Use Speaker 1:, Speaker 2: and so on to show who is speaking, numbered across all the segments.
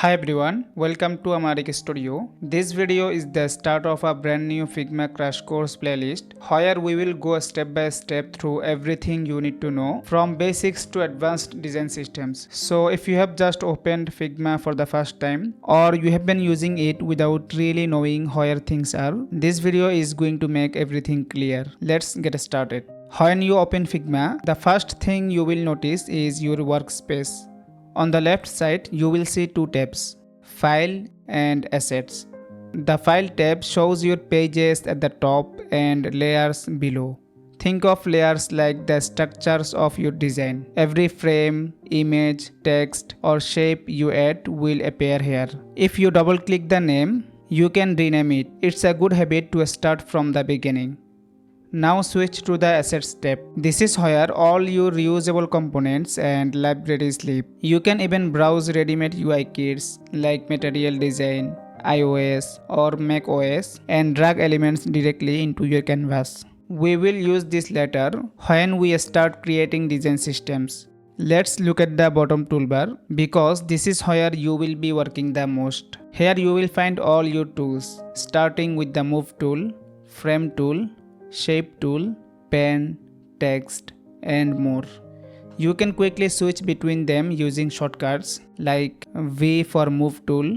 Speaker 1: Hi everyone, welcome to Amariq Studio. This video is the start of a brand new Figma crash course playlist where we will go step by step through everything you need to know from basics to advanced design systems. So if you have just opened Figma for the first time or you have been using it without really knowing where things are, this video is going to make everything clear. Let's get started. When you open Figma, the first thing you will notice is your workspace. On the left side, you will see two tabs, File and Assets. The File tab shows your pages at the top and layers below. Think of layers like the structures of your design. Every frame, image, text or shape you add will appear here. If you double click the name, you can rename it. It's a good habit to start from the beginning. Now switch to the Assets tab. This is where all your reusable components and libraries live. You can even browse ready-made UI kits like Material Design, iOS or macOS and drag elements directly into your canvas. We will use this later when we start creating design systems. Let's look at the bottom toolbar because this is where you will be working the most. Here you will find all your tools, starting with the Move tool, Frame tool, Shape tool, Pen, Text and more. You can quickly switch between them using shortcuts like V for Move tool,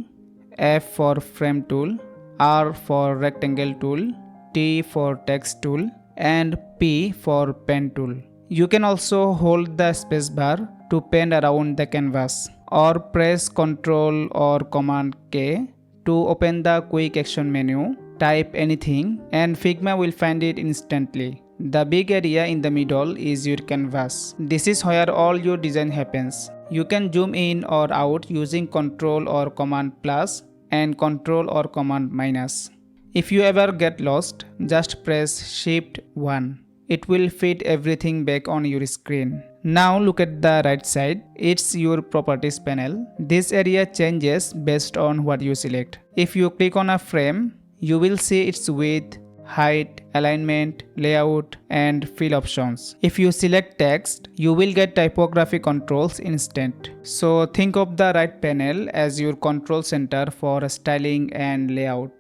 Speaker 1: F for Frame tool, R for Rectangle tool, T for Text tool and P for Pen tool. You can also hold the spacebar to pen around the canvas or press Ctrl or Command K to open the quick action menu. Type anything and Figma will find it instantly. The big area in the middle is your canvas. This is where all your design happens. You can zoom in or out using Ctrl or Command plus and Ctrl or Command minus. If you ever get lost, just press Shift 1. It will fit everything back on your screen. Now look at the right side. It's your properties panel. This area changes based on what you select. If you click on a frame, you will see its width, height, alignment, layout, and fill options. If you select text, you will get typography controls instant. So think of the right panel as your control center for styling and layout.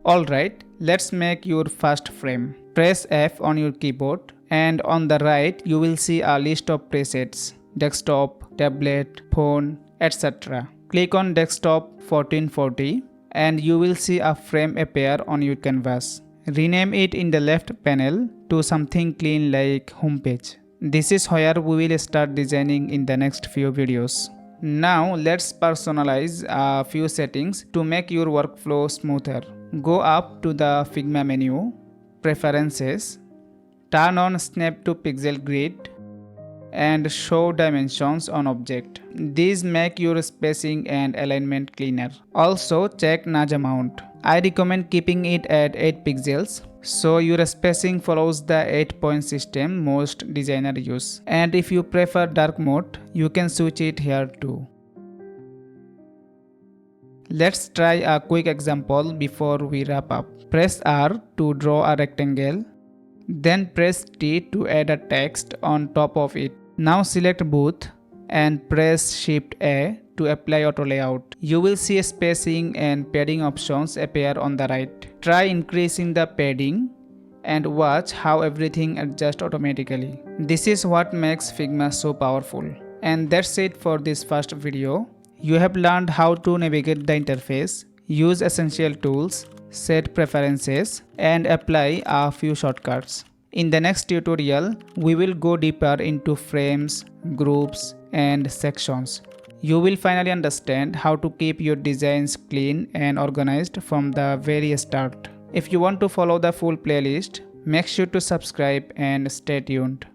Speaker 1: Alright, let's make your first frame. Press F on your keyboard and on the right you will see a list of presets, desktop, tablet, phone, etc. Click on desktop 1440. And you will see a frame appear on your canvas. Rename it in the left panel to something clean like homepage. This is where we will start designing in the next few videos. Now let's personalize a few settings to make your workflow smoother. Go up to the Figma menu, Preferences, turn on Snap to Pixel Grid and show dimensions on object. These make your spacing and alignment cleaner. Also check nudge amount. I recommend keeping it at 8 pixels so your spacing follows the 8-point system most designers use. And if you prefer dark mode, you can switch it here too. Let's try a quick example before we wrap up. Press R to draw a rectangle. Then press T to add a text on top of it. Now select both and press Shift A to apply auto layout. You will see spacing and padding options appear on the right. Try increasing the padding and watch how everything adjusts automatically. This is what makes Figma so powerful. And that's it for this first video. You have learned how to navigate the interface, use essential tools, set preferences, and apply a few shortcuts. In the next tutorial, we will go deeper into frames, groups, and sections. You will finally understand how to keep your designs clean and organized from the very start. If you want to follow the full playlist, make sure to subscribe and stay tuned.